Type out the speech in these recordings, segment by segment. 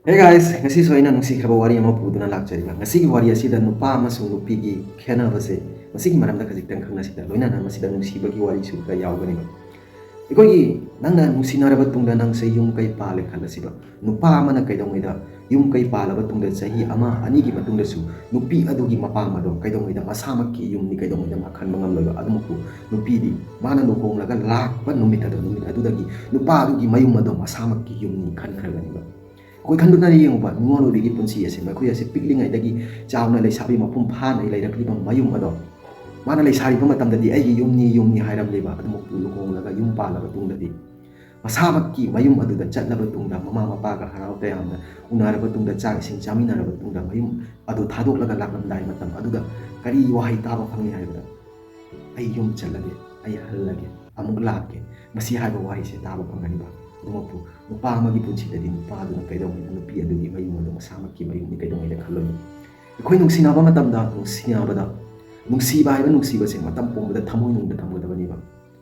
Hey guys, ngasi so aina nungsikraba wari ama puduna lakchariba. Ngasi gi wari asida nupa amasung nupi gi khenabase masigi maramda khajiktan khangnasida loinana masida nungsibagi wari su ka yawganiba. Ikoi nangna nungsinaraba tungda nang se yum kai pale khalasiba. Nupa amana kaidongaida yum kai palaba tungda chahi ama ani gi matungda su nupi adugi mapa amado kaidongaida masamakki yum ni kaidongaida makhan mangam loiba adumuku nupi di mana nukonglaga lakpa numit adudagi nupa adugi mayum ado masamakki yum ni khan khalganiba. Koi khanduna yenguba nungol bigi punsi ase makoi ase piklingai dagi chawna lei sabi mapum phan ai leirakliba mayum ado mana lei sari pama tamdadi ai yumni hairam leba adumuk lukong laga yum pala batungdadi masamakki mayum aduda chatlaba tungda mama mapa ga harau tayamna unara batungda chak sing chaminara batungda mayum adu thadok laga laklamdai matam aduda kari wahai taba phangi haibada ai yum chalage ai hallage amuk lake masi haiba wahai se taba phangani ba adumupu nupa amagi punsidadi nupa aduna kaidongai nupi adugi mayum adu masamakki mayum ni kaidongai da khalloni ꯑꯩꯈꯣꯏ ꯅꯨꯡꯁꯤꯅꯕ ꯃꯇꯝꯗ ꯅꯨꯡꯁꯤꯅꯕꯗ ꯅꯨꯡꯁꯤꯕ ꯍꯥꯏꯕ ꯅꯨꯡꯁꯤꯕꯁꯦ ꯃꯇꯝ ꯄꯨꯝꯕꯗ ꯊꯃꯣꯏꯅꯨꯡꯗ ꯊꯝꯒꯗꯕꯅꯦꯕ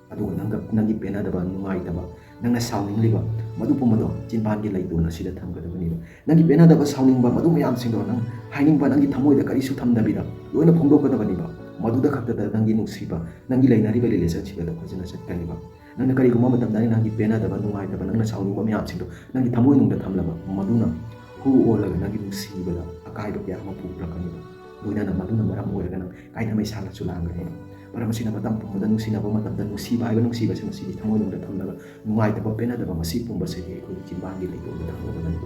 ꯑꯗꯨꯒ ꯅꯪꯒꯤ ꯄꯦꯟꯅꯗꯕ ꯅꯨꯡꯉꯥꯏꯇꯕ ꯅꯪꯅ ꯁꯥꯎꯅꯤꯡꯂꯤꯕ ꯃꯗꯨ ꯄꯨꯝꯕꯗꯣ ꯆꯤꯟꯕꯥꯟꯒꯤ ꯂꯩꯇꯣꯟ ꯑꯁꯤꯗ ꯊꯝꯒꯗꯕꯅꯦꯕ ꯅꯪꯒꯤ ꯄꯦꯟꯅꯗꯕ ꯁꯥꯎꯅꯤꯡꯕ ꯃꯗꯨ ꯃꯌꯥꯝꯁꯤꯡꯗꯣ ꯅꯪ ꯍꯥꯏꯅꯤꯡꯕ ꯅꯪꯒꯤ ꯊꯃꯣꯏꯗ ꯀꯔꯤꯁꯨ ꯊꯝꯗꯕꯤꯗ ꯂꯣꯏꯅ ꯐꯣꯡꯗꯣꯛꯀꯗꯕꯅꯦꯕ ꯃꯗꯨꯗ ꯈꯛꯇꯗ ꯅꯪꯒꯤ ꯅꯨꯡꯁꯤꯕ ꯅꯪꯒꯤ ꯂꯩꯅꯔꯤꯕ ꯔꯤꯂꯦꯁꯟꯁꯤꯞ ꯑꯗꯣ ꯐꯖꯅ ꯆꯠꯀꯅꯤꯕ ꯅꯪꯅ ꯀꯔꯤꯒꯨꯝꯕ ꯃꯇꯝꯗ ꯅꯪꯒꯤ ꯄꯦꯟꯅꯗꯕ ꯅꯨꯡꯉꯥꯏꯇꯕ ꯅꯪꯅ ꯁꯥꯎꯅꯤꯡꯕ ꯃꯌꯥꯝꯁꯤꯡꯗꯣ ꯅꯪꯒꯤ ꯊꯃꯣꯏꯅꯨꯡꯗ ꯊꯝꯂꯕ ꯃꯗꯨꯅ ꯍꯨ ꯑꯣꯜꯂꯒ ꯅꯪꯒꯤ ꯅꯨꯡꯁꯤꯕꯗ ꯑꯀꯥꯏꯕ ꯀꯌꯥ ꯑꯃ ꯄꯨꯔꯛꯀꯅꯤꯕ loinana maduna maram oiraga nang kaina mai sala chulanggani maram asina matam pumada nungsinaba matamda nungsiba haiba nungsiba se masidi thamoinungda thamlaga nungaitaba penadaba masi pumba se ekoi chimbangi leitona thamlagani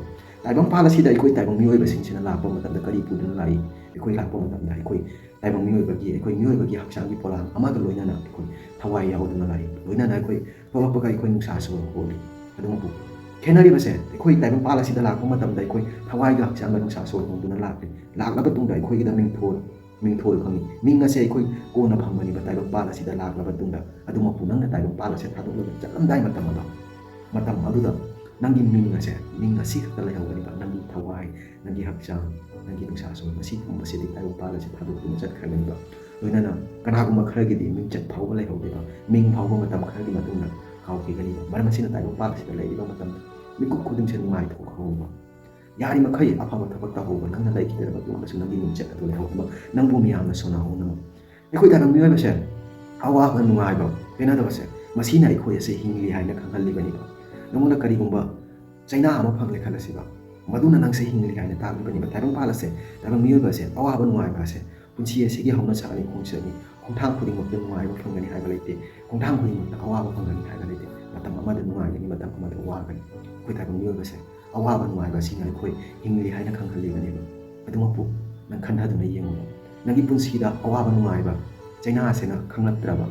taibang palasida ekoi taibang mioiba singsina lakpa matamda kari puduna lai ekoi lakpa matamda ekoi taibang mioiba gi haksangi polam amaga loinana ekoi thawai yauduna lai loinana ekoi tolakpaga ekoi nungsa so holi adumapu ꯈꯦꯠꯅꯔꯤꯕꯁꯦ ꯑꯩꯈꯣꯏ ꯇꯥꯏꯕꯪꯄꯥꯜ ꯑꯁꯤꯗ ꯂꯥꯛꯄ ꯃꯇꯝꯗ ꯑꯩꯈꯣꯏ ꯊꯋꯥꯏꯒ ꯍꯛꯆꯥꯡꯒ ꯅꯨꯡꯁꯥ ꯁꯣꯔ ꯍꯣꯡꯗꯨꯅ ꯂꯥꯛꯂꯦ ꯂꯥꯛꯂꯕ ꯇꯨꯡꯗ ꯑꯩꯈꯣꯏꯒꯤꯗ ꯃꯤꯡꯊꯣꯜ ꯐꯪꯏ ꯃꯤꯡ ꯑꯁꯦ ꯑꯩꯈꯣꯏ ꯀꯣꯟꯅ ꯐꯪꯕꯅꯤꯕ ꯇꯥꯏꯕꯪꯄꯥꯜ ꯑꯁꯤꯗ ꯂꯥꯛꯂꯕ ꯇꯨꯡꯗ ꯑꯗꯨꯃꯛꯄꯨ ꯅꯪꯅ ꯇꯥꯏꯕꯪꯄꯥꯜ ꯑꯁꯦ ꯊꯥꯗꯣꯛꯂꯒ ꯆꯠꯂꯝꯗꯥꯏ ꯃꯇꯝ ꯑꯗꯨꯗ ꯅꯪꯒꯤ ꯃꯤꯡ ꯑꯁꯤ ꯈꯛꯇ ꯂꯩꯍꯧꯒꯅꯤꯕ ꯅꯪꯒꯤ ꯊꯋꯥꯏ ꯅꯪꯒꯤ ꯍꯛꯆꯥꯡ ꯅꯪꯒꯤ ꯅꯨꯡꯁꯥ ꯁꯣꯔ ꯃꯁꯤ ꯄꯨꯝꯕꯁꯤꯗꯤ ꯇꯥꯏꯕꯪꯄꯥꯜ ꯑꯁꯤ ꯊꯥꯗꯣꯛꯇꯨꯅ ꯆꯠꯈ꯭ꯔꯒꯅꯤꯕ ꯂꯣꯏꯅꯅ ꯀꯅꯥꯒꯨꯝꯕ ꯈꯔꯒꯤꯗꯤ ꯃꯤꯡꯆꯠ ꯐꯥꯎꯕ ꯂꯩꯍꯧꯗꯦꯕ ꯃꯤꯡ ꯐꯥꯎꯕ ꯃꯇꯝ ꯈꯔꯒꯤ ꯃꯇꯨꯡꯗ ꯀꯥꯎꯈꯤꯒꯅꯤꯕ ꯃꯔꯝ ꯑꯁꯤꯅ ꯇꯥꯏꯕꯪꯄꯥꯜ ꯑꯁꯤꯗ ꯂꯩꯔꯤꯕ ꯃꯇꯝꯗ ꯃꯤꯀꯨꯞ ꯈꯨꯗꯤꯡꯁꯦ ꯅꯨꯡꯉꯥꯏꯊꯣꯛꯍꯧꯕ ꯌꯥꯔꯤꯃꯈꯩ ꯑꯐꯕ ꯊꯕꯛ ꯇꯧꯍꯧꯕ ꯅꯪꯅ ꯂꯩꯈꯤꯗ꯭ꯔꯕ ꯃꯇꯨꯡꯗꯁꯨ ꯅꯪꯒꯤ ꯃꯤꯡꯆꯠ ꯑꯗꯨ ꯂꯩꯍꯧꯅꯕ ꯅꯪꯕꯨ ꯃꯤꯌꯥꯝꯅ ꯁꯣꯟꯅꯍꯧꯅꯕ ꯑꯩꯈꯣꯏ ꯇꯥꯏꯕꯪ ꯃꯤꯑꯣꯏꯕꯁꯦ ꯑꯋꯥꯕ ꯅꯨꯡꯉꯥꯏꯕ ꯄꯦꯟꯅꯗꯕꯁꯦ ꯃꯁꯤꯅ ꯑꯩꯈꯣꯏ ꯑꯁꯦ ꯍꯤꯡꯂꯤ ꯍꯥꯏꯅ ꯈꯪꯍꯜꯂꯤꯕꯅꯤꯕ ꯅꯉꯣꯟꯗ ꯀꯔꯤꯒꯨꯝꯕ ꯆꯩꯅꯥ ꯑꯃ ꯐꯪꯂꯦ ꯈꯜꯂꯁꯤꯕ ꯃꯗꯨꯅ ꯅꯪꯁꯦ ꯍꯤꯡꯂꯤ ꯍꯥꯏꯅ ꯇꯥꯛꯂꯤꯕꯅꯤꯕ ꯇꯥꯏꯕꯪꯄꯥꯜ ꯑꯁꯦ ꯇꯥꯏꯕꯪ ꯃꯤꯑꯣꯏꯕ ꯑꯁꯦ ꯑꯋꯥꯕ ꯅꯨꯡꯉꯥꯏꯕ ꯑꯁꯦ ꯄꯨꯟꯁꯤ ꯑꯁꯤꯒꯤ ꯍꯧꯅꯁꯥꯅꯤ ꯈꯣꯡꯆꯠꯅꯤ ꯈꯣꯡꯊꯥꯡ ꯈꯨꯗꯤꯡꯃꯛꯇ ꯅꯨꯡꯉꯥꯏꯕ ꯐꯪꯒꯅꯤ ꯍꯥꯏꯕ ꯂꯩꯇꯦ ꯈꯣꯡꯊꯥꯡ ꯈꯨꯗꯤꯡꯃꯛꯇ ꯑꯋꯥꯕ ꯐꯪꯒꯅꯤ ꯍꯥꯏꯕ ꯂꯩꯇꯦ ꯃꯇꯝ ꯑꯃꯗ ꯅꯨꯡꯉꯥꯏꯒꯅꯤ ꯃꯇꯝ ꯑꯃꯗ ꯋꯥꯒꯅꯤ ꯑꯩꯈꯣꯏ ꯇꯥꯏꯕꯪ ꯃꯤꯑꯣꯏꯕꯁꯦ ꯑꯋꯥꯕ ꯅꯨꯡꯉꯥꯏꯕ ꯑꯁꯤꯅ ꯑꯩꯈꯣꯏ ꯍꯤꯡꯂꯤ ꯍꯥꯏꯅ ꯈꯪꯍꯜꯂꯤꯕꯅꯦꯕ ꯑꯗꯨꯃꯛꯄꯨ ꯅꯪ ꯈꯟꯊꯗꯨꯅ ꯌꯦꯡꯉꯨꯕ ꯅꯪꯒꯤ ꯄꯨꯟꯁꯤꯗ ꯑꯋꯥꯕ ꯅꯨꯡꯉꯥꯏꯕ ꯆꯩꯅꯥ ꯑꯁꯤꯅ ꯈꯪꯂꯛꯇ꯭ꯔꯕ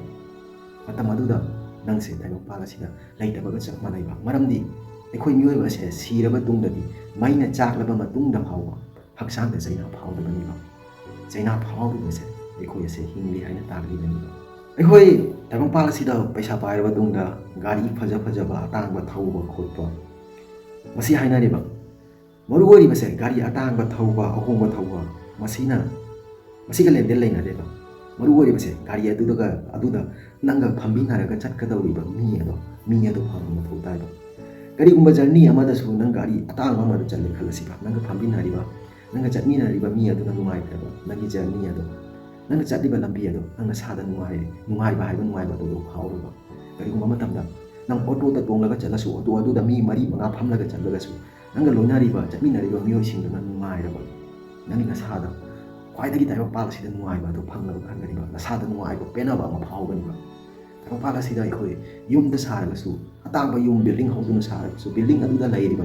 ꯃꯇꯝ ꯑꯗꯨꯗ ꯅꯪꯁꯦ ꯇꯥꯏꯕꯪꯄꯥꯜ ꯑꯁꯤꯗ ꯂꯩꯇꯕꯒ ꯆꯞ ꯃꯥꯟꯅꯩꯕ ꯃꯔꯝꯗꯤ ꯑꯩꯈꯣꯏ ꯃꯤꯑꯣꯏꯕ ꯑꯁꯦ ꯁꯤꯔꯕ ꯇꯨꯡꯗꯗꯤ ꯃꯩꯅ ꯆꯥꯛꯂꯕ ꯃꯇꯨꯡꯗ ꯐꯥꯎꯕ ꯍꯛꯆꯥꯡꯗ ꯆꯩꯅꯥ ꯐꯥꯎꯗꯕꯅꯤꯕ ꯆꯩꯅꯥ ꯐꯥꯎꯔꯤꯕꯁꯦ ꯑꯩꯈꯣꯏ ꯑꯁꯦ ꯍꯤꯡꯂꯤ ꯍꯥꯏꯅ ꯇꯥꯛꯂꯤꯕꯅꯤꯕ ꯑꯩꯈꯣꯏ ꯇꯥꯏꯕꯪꯄꯥꯜ ꯑꯁꯤꯗ ꯄꯩꯁꯥ ꯄꯥꯏꯔꯕ ꯇꯨꯡꯗ ꯒꯥꯔꯤ ꯐꯖꯕ ꯑꯇꯥꯡꯕ ꯊꯧꯕ ꯈꯣꯠꯄ ꯃꯁꯤ ꯍꯥꯏꯅꯔꯤꯕ ꯃꯔꯨꯑꯣꯏꯔꯤꯕꯁꯦ ꯒꯥꯔꯤ ꯑꯇꯥꯡꯕ ꯊꯧꯕ ꯑꯍꯣꯡꯕ ꯊꯧꯕ ꯃꯁꯤꯒ ꯂꯦꯟꯗꯦꯟ ꯂꯩꯅꯗꯦꯕ ꯃꯔꯨꯑꯣꯏꯔꯤꯕꯁꯦ ꯒꯥꯔꯤ ꯑꯗꯨꯗ ꯅꯪꯒ ꯐꯝꯃꯤꯟꯅꯔꯒ ꯆꯠꯀꯗꯧꯔꯤꯕ ꯃꯤ ꯑꯗꯨ ꯐꯕ ꯃꯊꯧ ꯇꯥꯏꯕ ꯀꯔꯤꯒꯨꯝꯕ ꯖꯔꯅꯤ ꯑꯃꯗꯁꯨ ꯅꯪ ꯒꯥꯔꯤ ꯑꯇꯥꯡꯕ ꯑꯃꯗ ꯆꯠꯂꯦ ꯈꯜꯂꯁꯤꯕ ꯅꯪꯒ ꯐꯝꯃꯤꯟꯅꯔꯤꯕ ꯅꯪꯒ ꯆꯠꯃꯤꯟꯅꯔꯤꯕ ꯃꯤ ꯑꯗꯨꯅ ꯅꯨꯡꯉꯥꯏꯇ꯭ꯔꯕ ꯅꯪꯒꯤ ꯖꯔꯅꯤ ꯑꯗꯣ ꯅꯪꯅ ꯆꯠꯂꯤꯕ ꯂꯝꯕꯤ ꯑꯗꯣ ꯅꯪ ꯅꯁꯥꯗ ꯅꯨꯡꯉꯥꯏꯕ ꯑꯗꯨ ꯐꯥꯎꯔꯕ ꯀꯔꯤꯒꯨꯝꯕ ꯃꯇꯝꯗ ꯅꯪ ꯑꯣꯇꯣꯗ ꯇꯣꯡꯂꯒ ꯆꯠꯂꯁꯨ ꯑꯣꯇꯣ ꯑꯗꯨꯗ ꯃꯤ 4-5 ꯐꯝꯂꯒ ꯆꯠꯂꯒꯁꯨ ꯅꯪꯒ ꯂꯣꯏꯅꯔꯤꯕ ꯆꯠꯃꯤꯟꯅꯔꯤꯕ ꯃꯤꯑꯣꯏꯁꯤꯡꯗꯨꯅ ꯅꯨꯡꯉꯥꯏꯔꯕ ꯅꯪꯒꯤ ꯅꯁꯥꯗ ꯈ꯭ꯋꯥꯏꯗꯒꯤ ꯇꯥꯏꯕꯪꯄꯥꯜ ꯑꯁꯤꯗ ꯅꯨꯡꯉꯥꯏꯕ ꯑꯗꯨ ꯐꯪꯂꯕ ꯈꯟꯒꯅꯤꯕ ꯅꯁꯥꯗ ꯅꯨꯡꯉꯥꯏꯕ ꯄꯦꯟꯅꯕ ꯑꯃ ꯐꯥꯎꯒꯅꯤꯕ ꯇꯥꯏꯕꯪꯄꯥꯜ ꯑꯁꯤꯗ ꯑꯩꯈꯣꯏ ꯌꯨꯝꯗ ꯁꯥꯔꯒꯁꯨ ꯑꯇꯥꯡꯕ ꯌꯨꯝ ꯕꯤꯜꯗꯤꯡ ꯍꯧꯗꯨꯅ ꯁꯥꯔꯒꯁꯨ ꯕꯤꯜꯗꯤꯡ ꯑꯗꯨꯗ ꯂꯩꯔꯤꯕ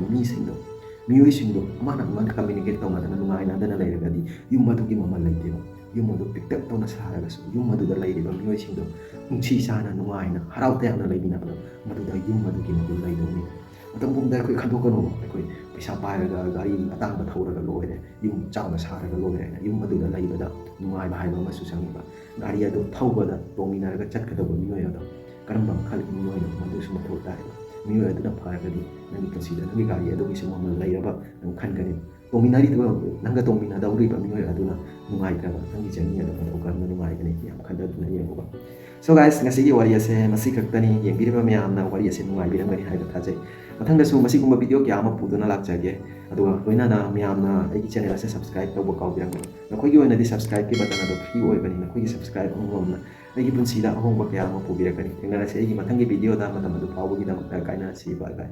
ꯃꯤꯑꯣꯏꯁꯤꯡꯗꯣ ꯑꯃꯅ ꯑꯃꯒ ꯀꯝꯃ꯭ꯌꯨꯅꯤꯀꯦꯠ ꯇꯧꯅꯗꯅ ꯅꯨꯡꯉꯥꯏꯅꯗꯅ ꯂꯩꯔꯒꯗꯤ ꯌꯨꯝ ꯑꯗꯨꯒꯤ ꯃꯃꯜ ꯂꯩꯇꯦꯕ ꯌꯨꯝ ꯑꯗꯨ ꯄꯤꯛꯇꯛ ꯇꯧꯅ ꯁꯥꯔꯒꯁꯨ ꯌꯨꯝ ꯑꯗꯨꯗ ꯂꯩꯔꯤꯕ ꯃꯤꯑꯣꯏꯁꯤꯡꯗꯣ ꯅꯨꯡꯁꯤ ꯆꯥꯟꯅ ꯅꯨꯡꯉꯥꯏꯅ ꯍꯔꯥꯎ ꯇꯌꯥꯝꯅ ꯂꯩꯃꯤꯟꯅꯕꯗꯣ ꯃꯗꯨꯗ ꯌꯨꯝ ꯑꯗꯨꯒꯤ ꯃꯒꯨꯟ ꯂꯩꯗꯧꯅꯤ ꯃꯇꯝ ꯄꯨꯝꯕꯗ ꯑꯩꯈꯣꯏ ꯈꯟꯗꯣꯛꯀꯅꯨ ꯑꯩꯈꯣꯏ ꯄꯩꯁꯥ ꯄꯥꯏꯔꯒ ꯒꯥꯔꯤ ꯑꯇꯥꯡꯕ ꯊꯧꯔꯒ ꯂꯣꯏꯔꯦ ꯌꯨꯝ ꯆꯥꯎꯅ ꯁꯥꯔꯒ ꯂꯣꯏꯔꯦ ꯍꯥꯏꯅ ꯌꯨꯝ ꯑꯗꯨꯗ ꯂꯩꯕꯗ ꯅꯨꯡꯉꯥꯏꯕ ꯍꯥꯏꯕ ꯑꯃꯁꯨ ꯆꯪꯉꯤꯕ ꯒꯥꯔꯤ ꯑꯗꯨ ꯊꯧꯕꯗ ꯇꯣꯡꯃꯤꯟꯅꯔꯒ ꯆꯠꯀꯗꯧꯕ ꯃꯤꯑꯣꯏ ꯑꯗꯣ ꯀꯔꯝꯕ ꯃꯈꯜꯒꯤ ꯃꯤꯑꯣꯏꯅꯣ ꯃꯗꯨꯁꯨ ꯃꯊꯧ ꯇꯥꯏꯕ ꯃꯤꯑꯣꯏ ꯑꯗꯨꯅ ꯐꯔꯒꯗꯤ ꯅꯪꯒꯤ ꯄꯨꯟꯁꯤꯗ ꯅꯪꯒꯤ ꯒꯥꯔꯤ ꯑꯗꯨꯒꯤꯁꯨ ꯃꯃꯜ ꯂꯩꯔꯕ ꯅꯪ ꯈꯟꯒꯅꯤ ꯅꯪꯒ ꯇꯣꯡꯃꯤꯟꯅꯗꯧꯔꯤꯕ ꯃꯤꯑꯣꯏ ꯑꯗꯨꯅ ꯅꯨꯡꯉꯥꯏꯇ꯭ꯔꯕ ꯅꯪꯒꯤ ꯖꯔꯅꯤ ꯑꯗꯨ ꯃꯇꯧ ꯀꯔꯝꯅ ꯅꯨꯡꯉꯥꯏꯒꯅꯤ ꯌꯥꯝ ꯈꯟꯊꯗꯨꯅ ꯌꯦꯡꯉꯨꯕ ꯁꯣ ꯒꯥꯏꯁ ꯉꯁꯤꯒꯤ ꯋꯥꯔꯤ ꯑꯁꯦ ꯃꯁꯤ ꯈꯛꯇꯅꯤ ꯌꯦꯡꯕꯤꯔꯤꯕ ꯃꯌꯥꯝꯅ ꯋꯥꯔꯤ ꯑꯁꯦ ꯅꯨꯡꯉꯥꯏꯕꯤꯔꯝꯒꯅꯤ ꯍꯥꯏꯕ ꯊꯥꯖꯩ ꯃꯊꯪꯗꯁꯨ ꯃꯁꯤꯒꯨꯝꯕ ꯚꯤꯗꯤꯑꯣ ꯀꯌꯥ ꯑꯃ ꯄꯨꯗꯨꯅ ꯂꯥꯛꯆꯒꯦ ꯑꯗꯨꯒ ꯂꯣꯏꯅꯅ ꯃꯌꯥꯝꯅ ꯑꯩꯒꯤ ꯆꯦꯅꯦꯜ ꯑꯁꯤ ꯁꯕꯁꯀ꯭ꯔꯥꯏꯕ ꯇꯧꯕ ꯀꯥꯎꯕꯤꯔꯝꯒꯅꯨ ꯅꯈꯣꯏꯒꯤ ꯑꯣꯏꯅꯗꯤ ꯁꯕꯁꯀ꯭ꯔꯥꯏꯕꯀꯤ ꯕꯇꯟ ꯑꯗꯨ ꯐ꯭ꯔꯤ ꯑꯣꯏꯕꯅꯤ ꯅꯈꯣꯏꯒꯤ ꯁꯕꯁꯀ꯭ꯔꯥꯏꯕ ꯑꯃꯃꯝꯅ ꯑꯩꯒꯤ ꯄꯨꯟꯁꯤꯗ ꯑꯍꯣꯡꯕ ꯀꯌꯥ ꯑꯃ ꯄꯨꯕꯤꯔꯛꯀꯅꯤ ꯊꯦꯡꯅꯔꯁꯤ ꯑꯩꯒꯤ ꯃꯊꯪꯒꯤ ꯚꯤꯗꯤꯑꯣꯗ ꯃꯇꯝ ꯑꯗꯨ ꯐꯥꯎꯕꯒꯤꯗꯃꯛꯇ ꯀꯥꯏꯅꯔꯁꯤ ꯕꯥꯏ ꯕꯥꯏ